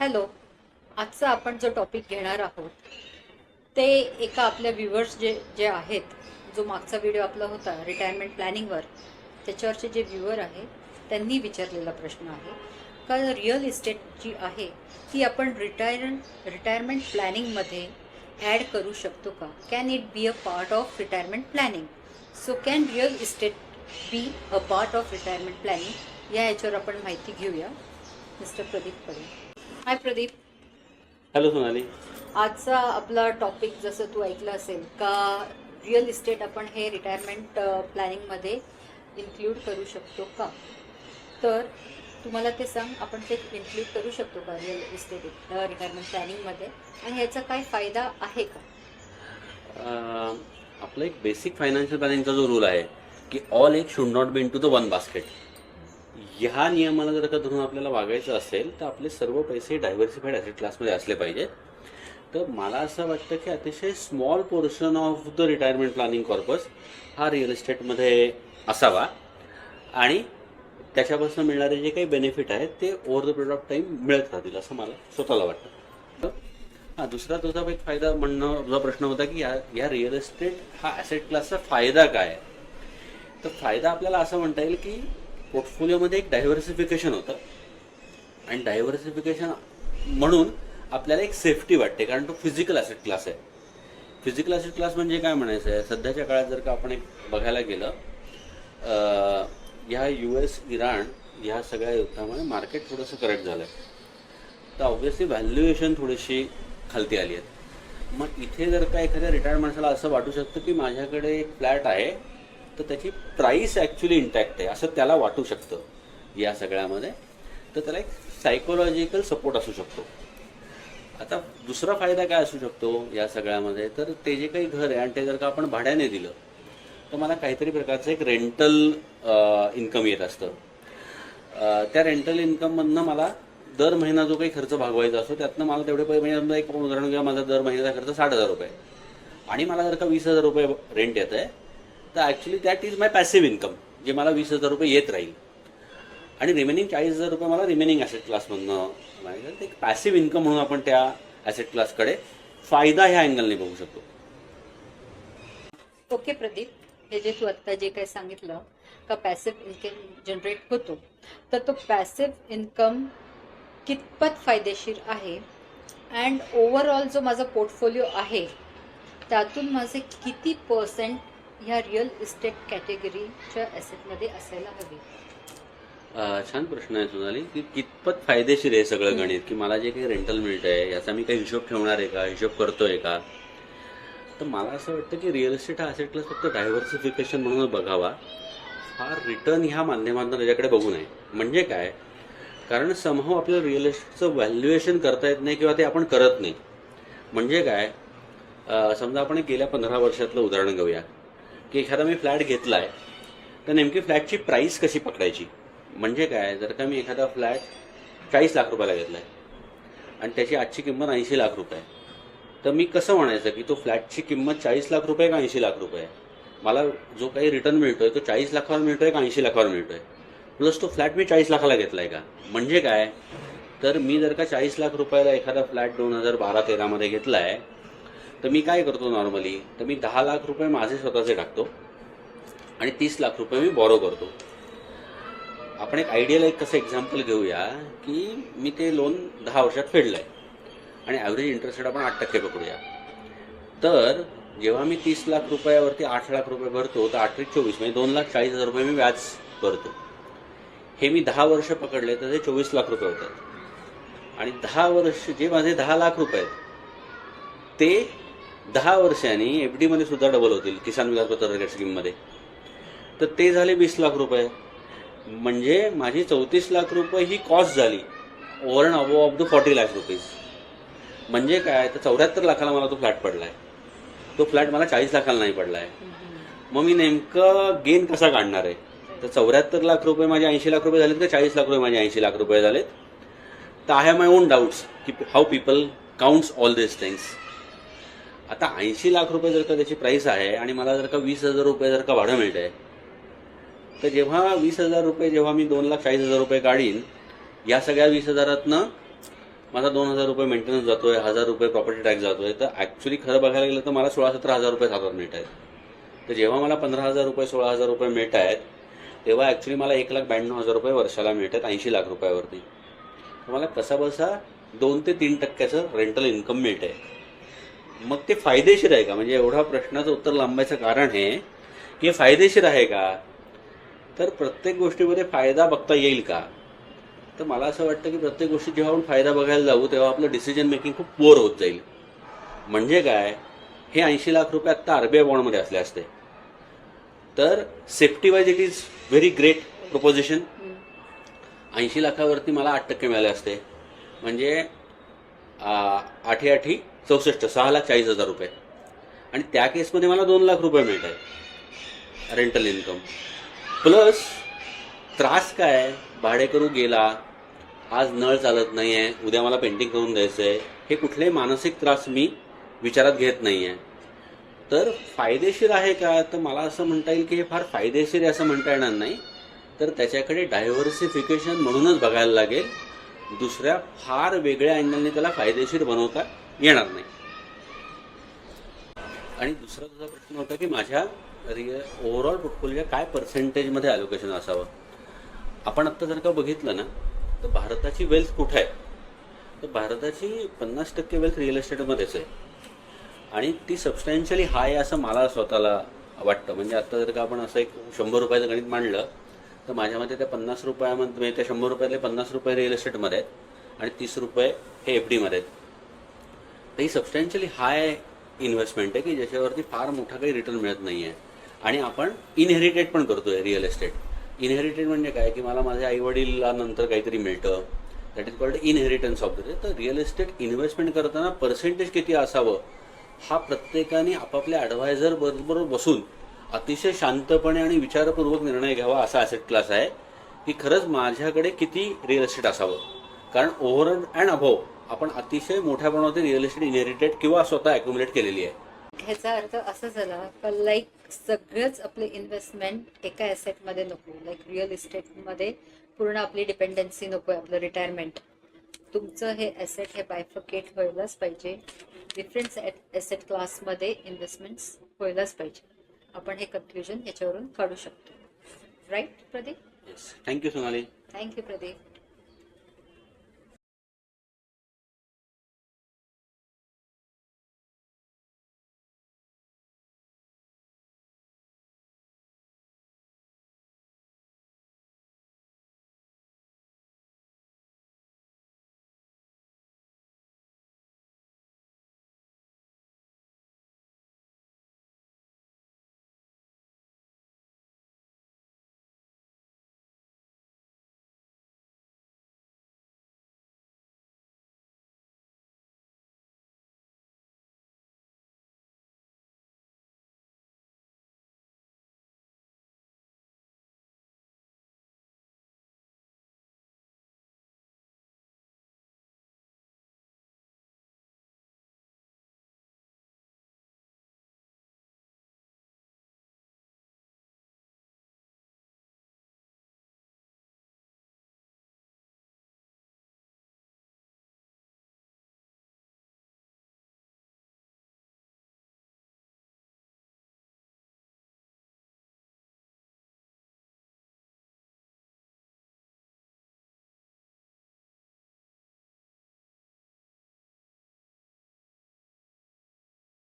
Hello. आजचा आपण जो टॉपिक घेणार आहोत ते एका आपल्या व्ह्युअर्स जे जे आहेत, जो मागचा व्हिडिओ आपला होता रिटायरमेंट प्लॅनिंगवर, त्याच्यावरचे जे व्ह्युअर आहे त्यांनी विचारलेला प्रश्न आहे का रिअल इस्टेट जी आहे ती आपण रिटायरमेंट प्लॅनिंगमध्ये ॲड करू शकतो का? Can it be a part of retirement planning? So can real estate be a part of retirement planning, या याच्यावर आपण माहिती घेऊया मिस्टर प्रदीप कडे. हाय प्रदीप. हॅलो सोनाली. आजचा आपला टॉपिक जसं तू ऐकलं असेल का रिअल इस्टेट आपण हे रिटायरमेंट प्लॅनिंगमध्ये इन्क्लूड करू शकतो का? तर तुम्हाला ते सांग, आपण ते इन्क्लूड करू शकतो का रिअल इस्टेट रिटायरमेंट प्लॅनिंगमध्ये, आणि याचा काय फायदा आहे का? आपला एक बेसिक फायनान्शियल प्लॅनिंगचा जो रूल आहे की all egg should not be in to the one basket, ह्या नियमाला जर का धरून आपल्याला वागायचं असेल तर आपले सर्व पैसे डायव्हर्सिफाईड ॲसेट क्लासमध्ये असले पाहिजेत. तर मला असं वाटतं की अतिशय small portion of the retirement planning corpus हा रिअल इस्टेटमध्ये असावा आणि त्याच्यापासून मिळणारे जे काही बेनिफिट आहेत ते over the period of time मिळत राहतील असं मला स्वतःला वाटतं. हां, दुसरा तुझा एक फायदा म्हणणं, तुझा प्रश्न होता की या रिअल इस्टेट हा ॲसेट क्लासचा फायदा काय आहे. तर फायदा आपल्याला असं म्हणता येईल की पोर्टफोलिओमध्ये एक डायव्हर्सिफिकेशन होतं आणि डायव्हर्सिफिकेशन म्हणून आपल्याला एक सेफ्टी वाटते, कारण तो फिजिकल ॲसेट क्लास आहे. फिजिकल ॲसेट क्लास म्हणजे काय म्हणायचं आहे, सध्याच्या काळात जर का आपण एक बघायला गेलं, ह्या US इराण ह्या सगळ्या युद्धामुळे मार्केट थोडंसं करेक्ट झालं आहे, तर ऑब्व्हियसली व्हॅल्युएशन थोडीशी खालती आली आहेत. मग इथे जर का एखाद्या रिटायर्ड माणसाला असं वाटू शकतं की माझ्याकडे एक फ्लॅट आहे तर त्याची प्राईस ॲक्च्युली इंटॅक्ट आहे असं त्याला वाटू शकतं या सगळ्यामध्ये, तर त्याला एक सायकोलॉजिकल सपोर्ट असू शकतो. आता दुसरा फायदा काय असू शकतो या सगळ्यामध्ये, तर ते जे काही घर आहे आणि ते जर का आपण भाड्याने दिलं तर मला काहीतरी प्रकारचं एक रेंटल इन्कम येत असतं. त्या रेंटल इन्कममधनं मला दर महिना जो काही खर्च भागवायचा असतो त्यातनं मला तेवढे म्हणजे एक उदाहरण घ्या, माझा दर महिन्याचा खर्च 60,000 रुपये आणि मला जर का 20,000 रुपये रेंट येत आहे तर actually that is my passive income, जे मला 20,000 रुपये येत राहील आणि रिमेनिंग 40,000 रुपये मला रिमेनिंग ॲसेट क्लासमधनं एक पॅसिव्ह इन्कम म्हणून आपण त्या ॲसेट क्लासकडे फायदा ह्या अँगलने बघू शकतो. ओके प्रदीप, हे जे तू आत्ता जे काही सांगितलं का पॅसिव्ह इन्कम जनरेट होतो, तर तो पॅसिव्ह इन्कम कितपत फायदेशीर आहे अँड ओव्हरऑल जो माझा पोर्टफोलिओ आहे त्यातून माझे किती पर्सेंट ह्या रिअल इस्टेट कॅटेगरीच्या ॲसेटमध्ये असायला हवे? छान प्रश्न आहे सोनाली, की कितपत फायदेशीर आहे सगळं गणित, की मला जे काही रेंटल मिळतं आहे याचा मी काही हिशोब ठेवणार आहे का, हिशोब करतोय का. तर मला असं वाटतं की रिअल इस्टेट हा ॲसेट क्लास फक्त डायव्हर्सिफिकेशन म्हणून बघावा, फार रिटर्न ह्या माध्यमातून त्याच्याकडे बघू नये. म्हणजे काय, कारण समहाव आपल्याला रिअल इस्टेटचं व्हॅल्युएशन करता येत नाही किंवा ते आपण करत नाही. म्हणजे काय, समजा आपण एक गेल्या 15 वर्षातलं उदाहरण घेऊया की एखादा मी फ्लॅट घेतला आहे तर नेमकी फ्लॅटची प्राईस कशी पकडायची. म्हणजे काय, जर का मी एखादा फ्लॅट 40 लाख रुपयाला घेतला आहे आणि त्याची आजची किंमत 80 लाख रुपये आहे, तर मी कसं म्हणायचं की तो फ्लॅटची किंमत 40 लाख रुपये का 80 लाख रुपये आहे, मला जो काही रिटर्न मिळतोय तो 40 लाखावर मिळतोय का 80 लाखावर मिळतोय, प्लस तो फ्लॅट मी 40 लाखाला घेतला आहे का. म्हणजे काय, तर मी जर का 40 लाख रुपयाला एखादा फ्लॅट 2012-13 मध्ये घेतला आहे तर मी काय करतो नॉर्मली, तर मी 10 लाख रुपये माझे स्वतःचे टाकतो आणि 30 लाख रुपये मी बॉरो करतो. आपण एक आयडियल एक कसं एक्झाम्पल घेऊया की मी ते लोन 10 वर्षात फेडलं आहे आणि ॲव्हरेज इंटरेस्ट रेट आपण 8% पकडूया. तर जेव्हा मी 30 लाख रुपयावरती 8 लाख रुपये भरतो तर 8-24 म्हणजे 2,40,000 रुपये मी व्याज भरतो. हे मी 10 वर्ष पकडले तर ते 24 लाख रुपये होतात आणि 10 वर्ष जे माझे 10 लाख रुपये आहेत ते 10 वर्षांनी FD मध्ये सुद्धा डबल होतील, किसान विकास पत्र स्कीममध्ये, तर ते झाले 20 लाख रुपये. म्हणजे माझी 34 लाख रुपये ही कॉस्ट झाली over and above of the 40 lakh rupees. म्हणजे काय, तर 74 लाखाला मला तो फ्लॅट पडला आहे, तो फ्लॅट मला 40 लाखाला नाही पडला आहे. मग मी नेमकं गेन कसा काढणार आहे, तर 74 लाख रुपये माझे 80 लाख रुपये झालेत का 40 लाख रुपये माझे 80 लाख रुपये झालेत. तर I have my own doubts की how people counts all this things. आता 80 लाख रुपये जर का त्याची प्राईस आहे आणि मला जर का 20,000 रुपये जर का भाडं मिळत आहे, तर जेव्हा 20,000 रुपये जेव्हा मी 2,40,000 रुपये काढीन, या सगळ्या 20,000तनं माझा 2,000 रुपये मेंटेनन्स जातोय, 1,000 रुपये प्रॉपर्टी टॅक्स जातोय, तर ऍक्च्युली खरं बघायला गेलं तर मला 16-17 हजार रुपये हातात मिळत आहेत. तर जेव्हा मला 15,000 रुपये 16,000 रुपये मिळत आहेत तेव्हा ऍक्च्युली मला 1,92,000 रुपये वर्षाला मिळत आहेत 80 लाख रुपयावरती. तर मला कसा बसा 2 ते 3% रेंटल इन्कम मिळत आहे. मग ते फायदेशीर आहे का? म्हणजे एवढा प्रश्नाचं उत्तर लांबायचं कारण हे की हे फायदेशीर आहे का? तर प्रत्येक गोष्टीमध्ये फायदा बघता येईल का? तर मला असं वाटतं की प्रत्येक गोष्टीत जेव्हा आपण फायदा बघायला जाऊ तेव्हा आपलं डिसिजन मेकिंग खूप पोअर होत जाईल. म्हणजे काय, हे 80 लाख रुपये आत्ता आरबीआय बॉन्डमध्ये असले असते तर safety wise it is very great preposition. 80 लाखावरती मला 8% मिळाले असते, म्हणजे 8 64 6,40,000 रुपये. आणि त्या केसमध्ये मला 2 लाख रुपये मिळत आहेत रेंटल इन्कम. प्लस त्रास काय, भाडेकरू गेला, आज नळ चालत नाही आहे, उद्या मला पेंटिंग करून द्यायचं आहे, हे कुठलेही मानसिक त्रास मी विचारात घेत नाही आहे. तर फायदेशीर आहे का? तर मला असं म्हणता येईल की हे फार फायदेशीर आहे असं म्हणता येणार नाही. तर त्याच्याकडे डायव्हर्सिफिकेशन म्हणूनच बघायला लागेल. दुसऱ्या फार वेगळ्या अँगलने त्याला फायदेशीर बनवता येणार नाही. आणि दुसरा तुझा प्रश्न होता की माझ्या ओव्हरऑल पोर्टफोलिओ काय पर्सेंटेजमध्ये अलोकेशन असावं. आपण आत्ता जर का बघितलं ना तर भारताची वेल्थ कुठे आहे, तर भारताची 50% वेल्थ रिअल एस्टेटमध्येच आहे आणि ती सबस्टॅन्शियली हाय आहे असं मला स्वतःला वाटतं. म्हणजे आत्ता जर का आपण असं एक 100 रुपयाचं गणित मांडलं तर माझ्या मते त्या 50 रुपयामध्ये त्या 100 रुपयातले 50 रुपये रिअल एस्टेटमध्ये आहेत आणि 30 रुपये हे एफ डीमध्ये आहेत. तर ही सबस्टॅन्शियली हाय इन्व्हेस्टमेंट आहे की ज्याच्यावरती फार मोठा काही रिटर्न मिळत नाही आहे. आणि आपण इनहेरिटेड पण करतोय रिअल एस्टेट. इनहेरिटेड म्हणजे काय की मला माझ्या आईवडिलांनंतर काहीतरी मिळतं, that is called inheritance of the. तर रिअल एस्टेट इन्व्हेस्टमेंट करताना पर्सेंटेज किती असावं हा प्रत्येकाने आपापल्या ॲडवायझर बरोबर बसून अतिशय शांतपणे आणि विचारपूर्वक निर्णय घ्यावा असा ॲसेट क्लास आहे की खरंच माझ्याकडे किती रिअल एस्टेट असावं. कारण ओव्हर अँड अबव्ह आपण अतिशय मोठ्या प्रमाणात रिअल एस्टेट इनहेरिटेड किंवा स्वतः ॲक्युमुलेट केलेली आहे. ह्याचा अर्थ असं झाला का लाईक सगळंच आपले इन्व्हेस्टमेंट एका ॲसेटमध्ये नको, लाईक रिअल इस्टेटमध्ये पूर्ण आपली डिपेंडन्सी नको आहे, आपलं रिटायरमेंट. तुमचं हे ॲसेट हे बायफकेट व्हायलाच पाहिजे, डिफरंट ॲसेट क्लासमध्ये इन्व्हेस्टमेंट्स व्हायलाच पाहिजे. आपण हे कन्क्ल्युजन याच्यावरून काढू शकतो. Right Pradeep? Yes, thank you Sonali. Thank you Pradeep.